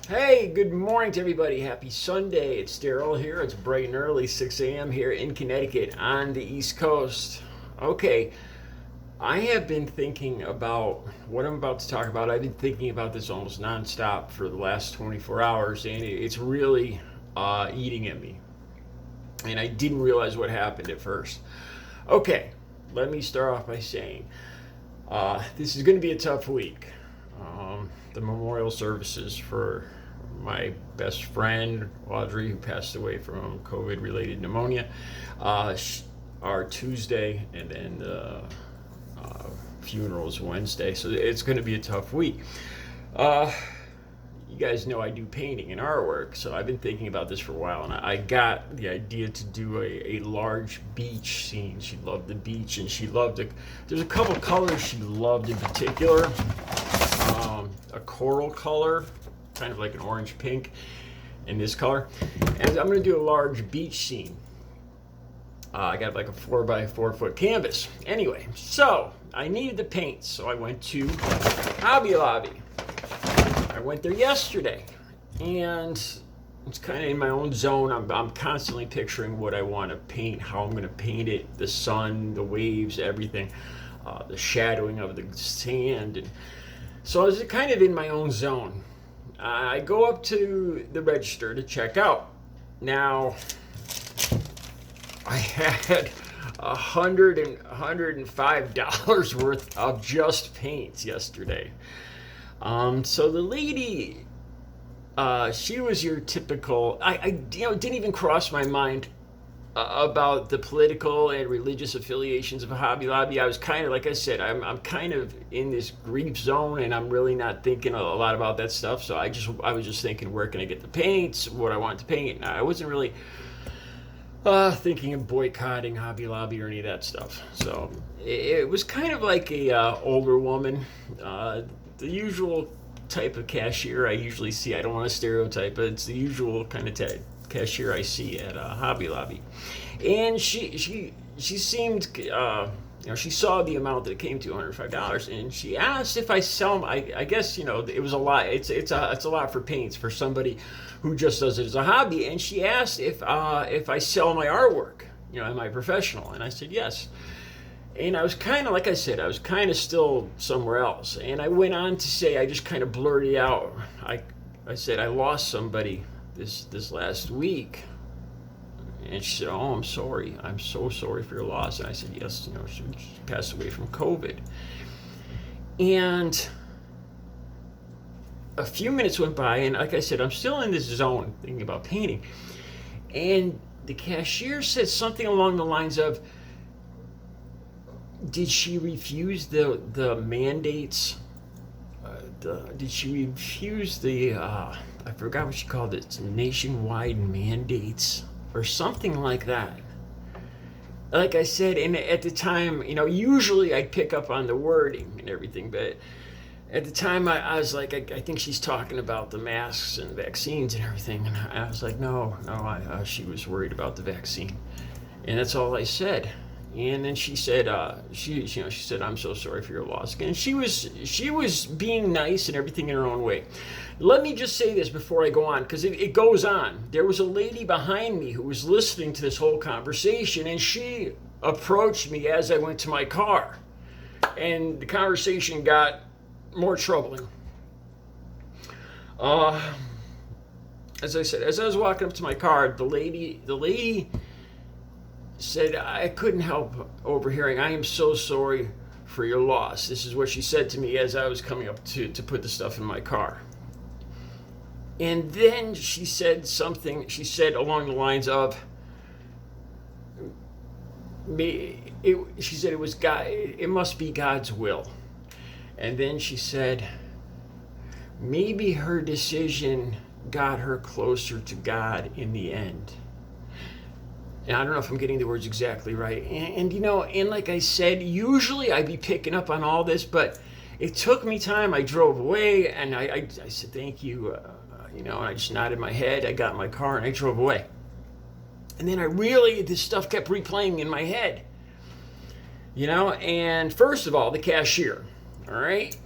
Hey, good morning to everybody. Happy Sunday. It's Daryl here. It's bright and early, 6 a.m. here in Connecticut on the East Coast. Okay, I have been thinking about what I'm about to talk about. I've been thinking about this almost nonstop for the last 24 hours, and it's really eating at me. And I didn't realize what happened at first. Okay, let me start off by saying this is going to be a tough week. The memorial services for my best friend Audrey, who passed away from COVID-related pneumonia, are Tuesday, and then the funeral is Wednesday. So it's going to be a tough week. You guys know I do painting and artwork, so I've been thinking about this for a while, and I got the idea to do a large beach scene. She loved the beach, and she loved it. There's a couple colors she loved in particular. A coral color, kind of like an orange pink, in this color. And I'm going to do a large beach scene. I got like a 4x4 foot canvas. Anyway, so I needed the paint, so I went to Hobby Lobby. I went there yesterday, and it's kind of in my own zone. I'm constantly picturing what I want to paint, how I'm going to paint it, the sun, the waves, everything, the shadowing of the sand. And so I was kind of in my own zone. I go up to the register to check out. Now, I had $105 worth of just paints yesterday. So the lady, she was your typical. I didn't even cross my mind about the political and religious affiliations of Hobby Lobby. I was kind of, like I said, I'm kind of in this grief zone, and I'm really not thinking a lot about that stuff. So I was just thinking, where can I get the paints, what I want to paint. I wasn't really thinking of boycotting Hobby Lobby or any of that stuff. So it was kind of like a older woman, the usual type of cashier I usually see. I don't want to stereotype, but it's the usual kind of cashier I see at Hobby Lobby. And she seemed, she saw the amount that it came to, $105, and she asked if I sell them. I guess, it was a lot. It's a lot for paints for somebody who just does it as a hobby. And she asked if I sell my artwork, am I professional? And I said yes. And I was kind of, like I said, I was kind of still somewhere else. And I went on to say, I just kind of blurted out. I said, I lost somebody this last week. And she said, oh, I'm sorry. I'm so sorry for your loss. And I said, yes, she passed away from COVID. And a few minutes went by, and like I said, I'm still in this zone thinking about painting. And the cashier said something along the lines of, did she refuse the mandates? Did she refuse the, I forgot what she called it, nationwide mandates or something like that? Like I said, and at the time, usually I'd pick up on the wording and everything, but at the time I was like, I think she's talking about the masks and the vaccines and everything. And I was like, no, she was worried about the vaccine. And that's all I said. And then she said, she said, I'm so sorry for your loss. And she was being nice and everything in her own way. Let me just say this before I go on, because it goes on. There was a lady behind me who was listening to this whole conversation, and she approached me as I went to my car. And the conversation got more troubling. As I said, as I was walking up to my car, the lady said, I couldn't help overhearing, I am so sorry for your loss. This is what she said to me as I was coming up to put the stuff in my car. And then she said something, she said along the lines of, she said it was God, it must be God's will. And then she said, maybe her decision got her closer to God in the end. And I don't know if I'm getting the words exactly right. And like I said, usually I'd be picking up on all this, but it took me time. I drove away, and I said, thank you, and I just nodded my head. I got in my car, and I drove away. And then this stuff kept replaying in my head. And first of all, the cashier, all right?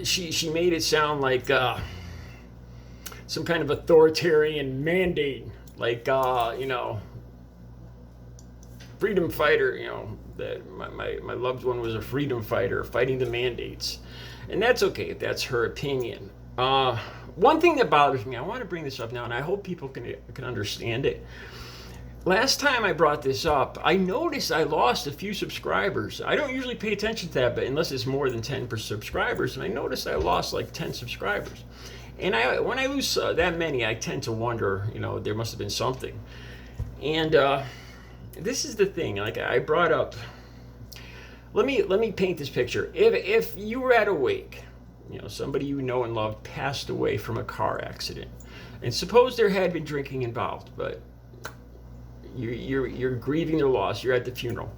She made it sound like, some kind of authoritarian mandate, like freedom fighter. That my loved one was a freedom fighter fighting the mandates, and that's okay if that's her opinion. One thing that bothers me, I want to bring this up now, and I hope people can understand it. Last time I brought this up, I noticed I lost a few subscribers. I don't usually pay attention to that, but unless it's more than 10 subscribers, and I noticed I lost like 10 subscribers. And when I lose that many, I tend to wonder, there must have been something. And this is the thing, like I brought up. Let me paint this picture. If you were at a wake, somebody you know and love passed away from a car accident, and suppose there had been drinking involved, but you're grieving their loss. You're at the funeral.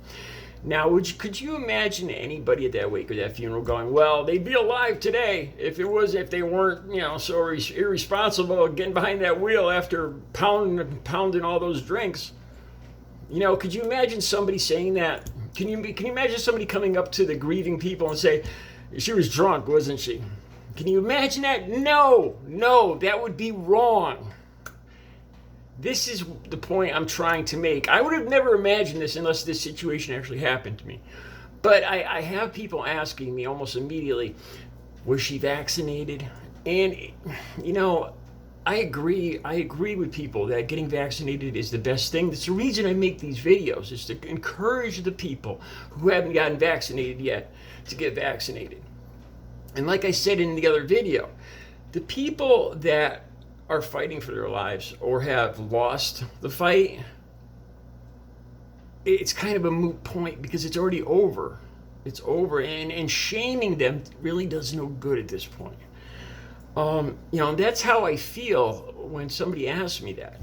Now, could you imagine anybody at that wake or that funeral going, well, they'd be alive today if they weren't, so irresponsible getting behind that wheel after pounding all those drinks? Could you imagine somebody saying that? Can you imagine somebody coming up to the grieving people and say, she was drunk, wasn't she? Can you imagine that? No, that would be wrong. This is the point I'm trying to make. I would have never imagined this unless this situation actually happened to me. But I have people asking me almost immediately, was she vaccinated? And, I agree with people that getting vaccinated is the best thing. That's the reason I make these videos, is to encourage the people who haven't gotten vaccinated yet to get vaccinated. And like I said in the other video, the people that are fighting for their lives or have lost the fight, it's kind of a moot point because it's already over. It's over, and shaming them really does no good at this point. That's how I feel when somebody asks me that.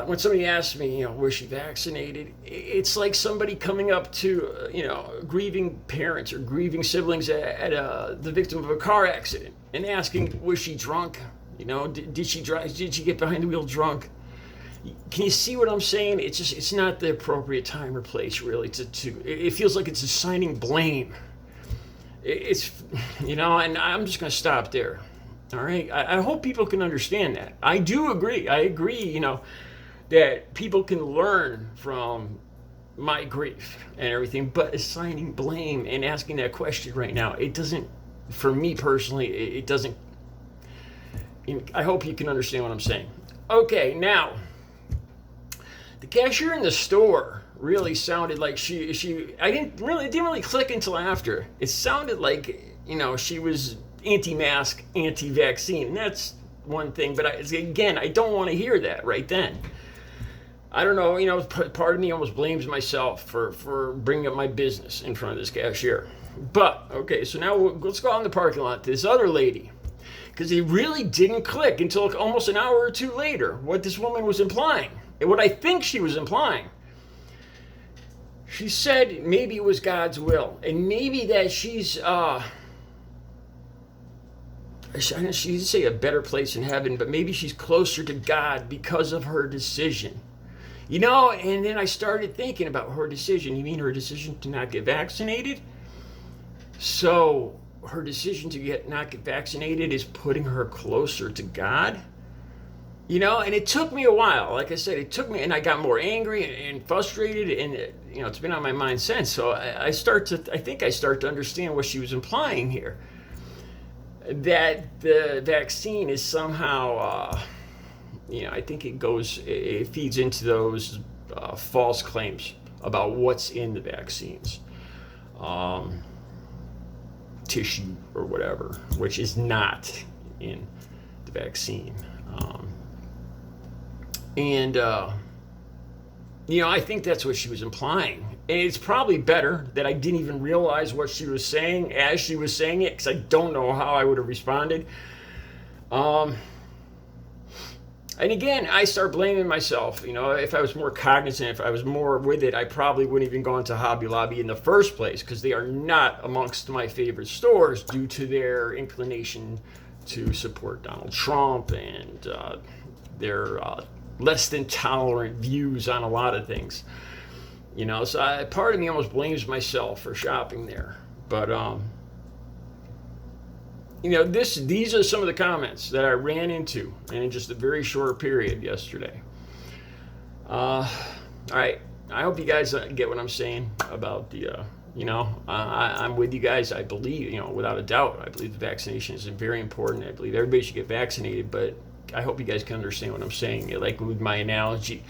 When somebody asks me, was she vaccinated? It's like somebody coming up to, grieving parents or grieving siblings at the victim of a car accident and asking, was she drunk? Did she drive? Did she get behind the wheel drunk? Can you see what I'm saying? It's not the appropriate time or place, really. It feels like it's assigning blame. And I'm just going to stop there. All right. I hope people can understand that. I do agree. I agree, that people can learn from my grief and everything, but assigning blame and asking that question right now, it doesn't, for me personally, it doesn't. I hope you can understand what I'm saying. Okay, now, the cashier in the store really sounded like it didn't really click until after. It sounded like, she was anti-mask, anti-vaccine. And that's one thing, but I don't want to hear that right then. I don't know, part of me almost blames myself for bringing up my business in front of this cashier. But, okay, so now let's go out in the parking lot to this other lady. Because it really didn't click until almost an hour or two later what this woman was implying. And what I think she was implying. She said maybe it was God's will. And maybe that she's, she didn't say a better place in heaven, but maybe she's closer to God because of her decision. And then I started thinking about her decision. You mean her decision to not get vaccinated? So her decision to not get vaccinated is putting her closer to God? And it took me a while. Like I said, it took me, and I got more angry and frustrated, and it's been on my mind since. So I think I start to understand what she was implying here. That the vaccine is somehow, I think it feeds into those false claims about what's in the vaccines. Tissue or whatever, which is not in the vaccine. I think that's what she was implying. And it's probably better that I didn't even realize what she was saying as she was saying it, because I don't know how I would have responded. And again, I start blaming myself. If I was more cognizant, if I was more with it, I probably wouldn't even go into Hobby Lobby in the first place, because they are not amongst my favorite stores due to their inclination to support Donald Trump and their less than tolerant views on a lot of things. So part of me almost blames myself for shopping there. But these are some of the comments that I ran into in just a very short period yesterday. All right. I hope you guys get what I'm saying about the, I'm with you guys. I believe, without a doubt, I believe the vaccination is very important. I believe everybody should get vaccinated, but I hope you guys can understand what I'm saying. Like with my analogy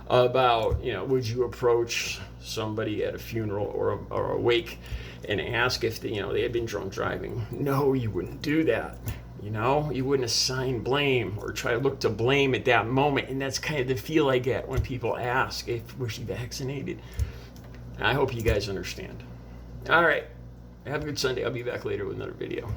about, would you approach somebody at a funeral or a wake and ask if they had been drunk driving? No, you wouldn't do that. You wouldn't assign blame or try to look to blame at that moment. And that's kind of the feel I get when people ask if was she vaccinated. I hope you guys understand. All right. Have a good Sunday. I'll be back later with another video.